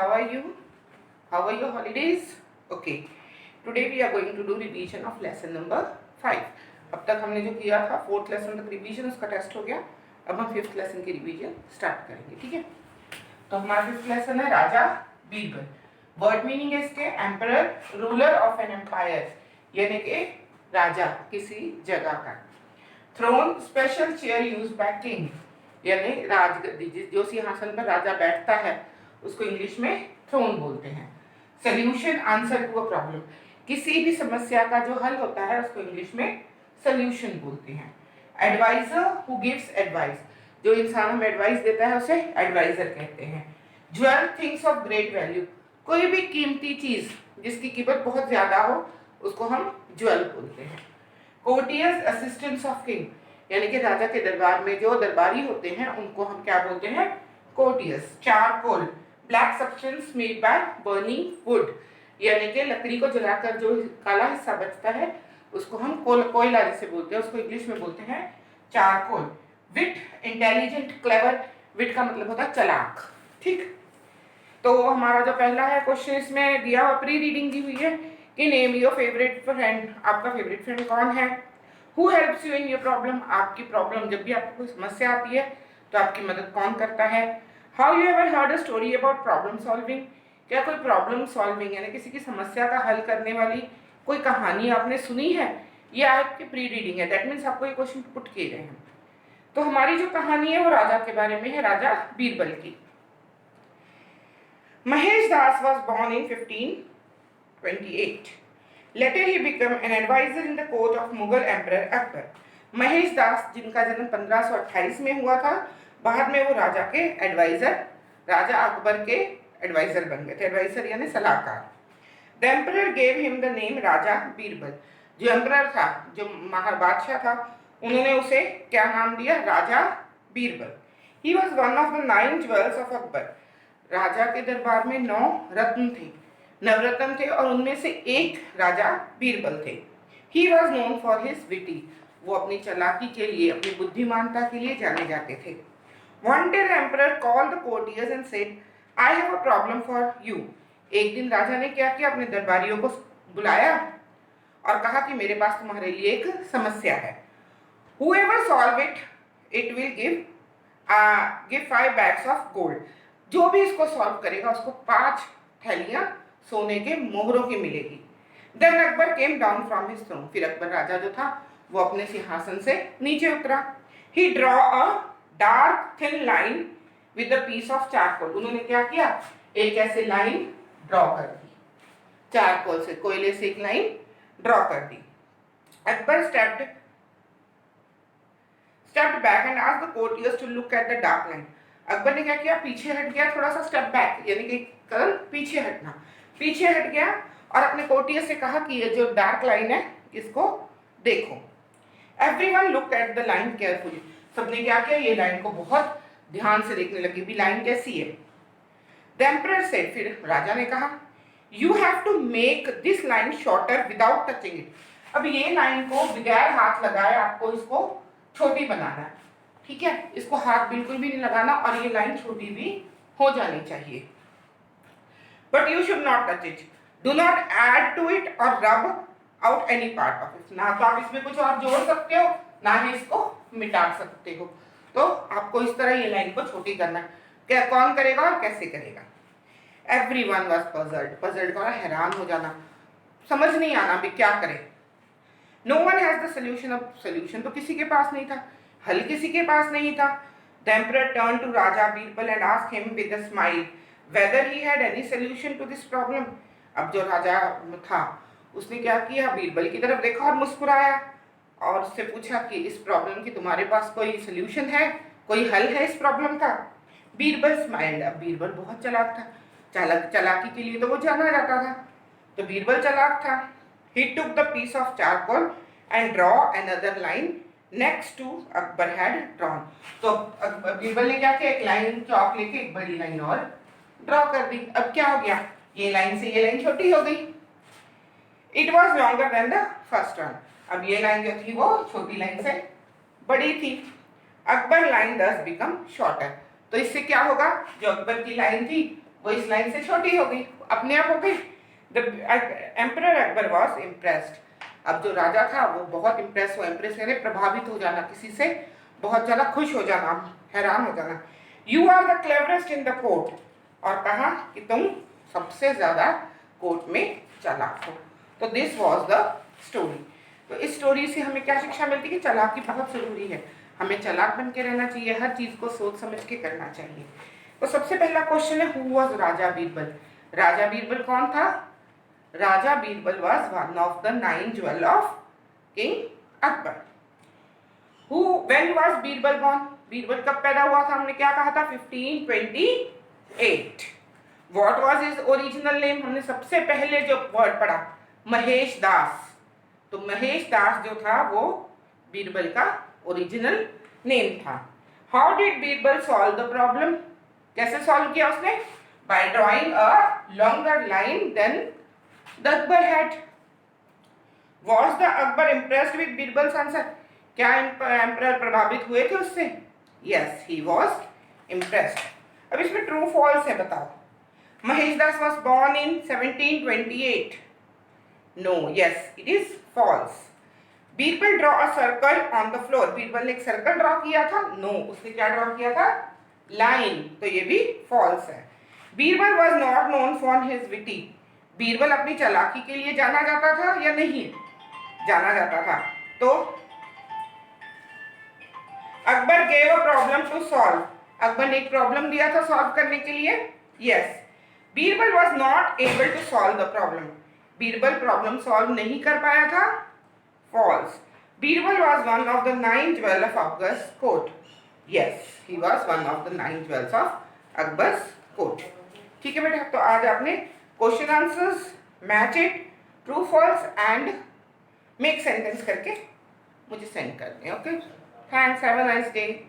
how are you? How are your holidays? Okay. Today we are going to do revision of lesson number 5. अब तक हमने जो किया था फोर्थ लेसन तक रिवीजन, उसका टेस्ट हो गया. अब हम फिफ्थ लेसन की रिवीजन स्टार्ट करेंगे. ठीक है, तो हमारा फिफ्थ लेसन है राजा बीरबल. वर्ड मीनिंग है इसके emperor, ruler of an empire, यानी कि राजा किसी जगह का. Throne, special chair use by king, यानी राजगद्दी, जो सिंहासन पर राजा बैठता है उसको इंग्लिश में थ्रोन बोलते हैं. Solution, answer to a problem, किसी भी समस्या का जो हल होता है उसको इंग्लिश में सोल्यूशन बोलते हैं. एडवाइजर, हु गिव्स एडवाइस, जो इंसान हमें एडवाइस देता है उसे एडवाइजर कहते हैं. Jewel, things of great value, कोई भी कीमती चीज जिसकी कीमत बहुत ज्यादा हो उसको हम ज्वेल बोलते हैं. कोर्टियर्स, असिस्टेंट्स ऑफ किंग, यानी कि राजा के दरबार में जो दरबारी होते हैं उनको हम क्या बोलते हैं? Courtiers. Charcoal, black substance made by burning would, यानी कि लकड़ी को जलाकर जो काला हिस्सा बचता है उसको हम कोयला जिसे बोलते हैं, उसको इंग्लिश में बोलते हैं चारकोल. विट, इंटेलिजेंट, क्लेवर, विट का मतलब होता है चालाक. ठीक, तो हमारा जो पहला है क्वेश्चन इसमें दिया हुआ प्री रीडिंग दी हुई है कि नेम योर फेवरेट फ्रेंड, आपका फेवरेट फ्रेंड कौन है. Who helps you in your problem, आपकी प्रॉब्लम जब भी आपको कोई समस्या आती है तो आपकी मदद कौन करता है. How you ever heard a story about problem solving, क्या कोई प्रॉब्लम सॉल्विंग यानी किसी की समस्या का हल करने वाली कोई कहानी आपने सुनी है. ये आपकी प्री रीडिंग है, दैट मीन्स आपको ये क्वेश्चन पुट किए गए हैं. तो हमारी जो कहानी है वो राजा के बारे में है, राजा बीरबल की. Mahesh Das was born in 1528. Later he became an advisor in the court of Mughal Emperor Akbar. Mahesh दास जिनका जन्म 1528 में हुआ था, बाद में वो राजा के एडवाइजर, राजा अकबर के एडवाइजर बन गए थे. एडवाइजर यानी सलाहकार. The emperor gave him the name राजा बीरबल, जो एम्परर था, जो महाबादशाह था, उन्होंने उसे क्या नाम दिया? राजा Birbal. He was one of the 9 jewels of Akbar. राजा के दरबार में 9 रत्न थे, नवरत्न थे, और उनमें से एक राजा बीरबल थे. He was known for his witty, वो अपनी चालाकी के लिए, अपनी बुद्धिमानता के लिए जाने जाते थे. One day the emperor called the courtiers and said, I have a problem for you. एक दिन राजा ने क्या किया? अपने दरबारियों को बुलाया और कहा कि मेरे पास तुम्हारे लिए एक समस्या है. Whoever solve it, it will give 5 bags of gold. जो भी इसको सॉल्व करेगा उसको 5 थैलियां सोने के मोहरों की मिलेगी. Then Akbar came down from his throne. फिर अकबर राजा जो था वो अपने सिंहासन से नीचे उतरा. He draw a dark thin line with a piece of charcoal. उन्होंने क्या किया? एक ऐसे लाइन ड्रॉ कर दी, चारकोल से, कोयले से एक लाइन ड्रॉ कर दी. Akbar stepped back and asked the courtiers to look at the dark line. Akbar ने क्या किया? पीछे हट गया, थोड़ा सा स्टेप बैक, यानी कि कदम पीछे हटना. पीछे हट गया और अपने कोर्टियर से कहा कि ये जो डार्क लाइन है इसको देखो. Everyone look at the line carefully. सबने क्या किया? ये लाइन को बहुत ध्यान से देखने लगे भी लाइन कैसी है. द एम्परर सेड, फिर राजा ने कहा, you have to make this line shorter without touching it. अब ये लाइन को बगैर हाथ लगाए आपको इसको छोटी बनाना है. ठीक है, इसको हाथ बिल्कुल भी नहीं लगाना और ये लाइन छोटी भी हो जानी चाहिए. But you should not touch it, do not add to it और rub out any part of it. ना तो आप इसमें कुछ और जोड़ सकते हो, ना ही इसको मिटा सकते हो. तो आपको इस तरह ये लाइन को छोटी करना है. क्या कौन करेगा और कैसे करेगा? Everyone was puzzled. पजल्ड का हैरान हो जाना, समझ नहीं आना भी क्या करे. No one has the solution. अब सोल्यूशन तो किसी के पास नहीं था, हल किसी के पास नहीं था. The emperor turn to Raja Birbal and asked him with a smile whether he had any solution to this problem. अब जो राजा था उसने क्या किया? बीरबल की तरफ देखा और मुस्कुराया और उससे पूछा कि इस प्रॉब्लम की तुम्हारे पास कोई सोल्यूशन है, कोई हल है इस प्रॉब्लम का? बीरबल स्माइल्ड. अब बीरबल बहुत चालाक था, चालाकी के लिए तो वो जाना जाता था, तो बीरबल चालाक था. He took the piece of charcoal and draw another line next to Akbar had drawn. तो बीरबल ने क्या किया? एक लाइन चौक लेके एक बड़ी लाइन और ड्रॉ कर दी. अब क्या हो गया? ये लाइन से ये लाइन छोटी हो गई. It was longer than the first one. अब ये लाइन जो थी वो छोटी लाइन से बड़ी थी. अकबर लाइन दस बिकम शॉर्टर. तो इससे क्या होगा? जो अकबर की लाइन थी वो इस लाइन से छोटी हो गई, अपने आप हो गई। The emperor Akbar was impressed. अब जो राजा था वो बहुत इम्प्रेस हुआ, इम्प्रेस यानी प्रभावित हो जाना, किसी से बहुत ज़्यादा खुश हो जाना, हैरान हो जाना। You are the cleverest in the court, और कहा कि तुम सबसे ज़्यादा कोर्ट में चालाक हो। तो दिस वॉज द स्टोरी। तो इस स्टोरी से हमें क्या शिक्षा मिलती है कि चालाकी बहुत ज़रूरी है, हमें चालाक बन के रहना चाहिए, हर चीज़ को सोच समझ के करना चाहिए। तो सबसे पहला क्वेश्चन है, हु वॉज राजा बीरबल? राजा बीरबल कौन था? Raja Birbal was one of the 9 jewel of king Akbar. When was Birbal born? Birbal कब पैदा हुआ था? हमने क्या कहा था? 1528। What was his original name? हमने सबसे पहले जो वर्ड पढ़ा महेश दास। तो महेश दास जो था वो बीरबल का ओरिजिनल नेम था। How did Birbal solve the problem? कैसे सॉल्व किया उसने? By drawing a longer line then the Akbar had. Was the Akbar impressed with Birbal's answer? क्या एम्परर प्रभावित हुए थे उससे? Yes, he was impressed. अब इसमें ट्रू फॉल्स है, बताओ। Mahesh Das was born in 1728। No, yes, it is false. Birbal draw a circle on the floor. Birbal ने एक सर्कल ड्रॉ किया था? नो, उसने क्या ड्रॉ किया था? लाइन। तो ये भी फॉल्स है। Birbal was not known for his witty. Birbal अपनी चालाकी के लिए जाना जाता था या नहीं जाना जाता था? तो Akbar gave a problem to solve. Akbar ने एक प्रॉब्लम दिया था सॉल्व करने के लिए? Yes. Birbal was not able to solve the problem. Birbal problem solve नहीं कर पाया था? False. Birbal was one of the 9 jewel of Akbar's court. Yes, he was one of the 9 jewels of Akbar's court. ठीक है बेटा, तो आज आपने question answers, match it, true false and make sentence करके मुझे सेंड कर दें। Okay, thanks, have a nice day.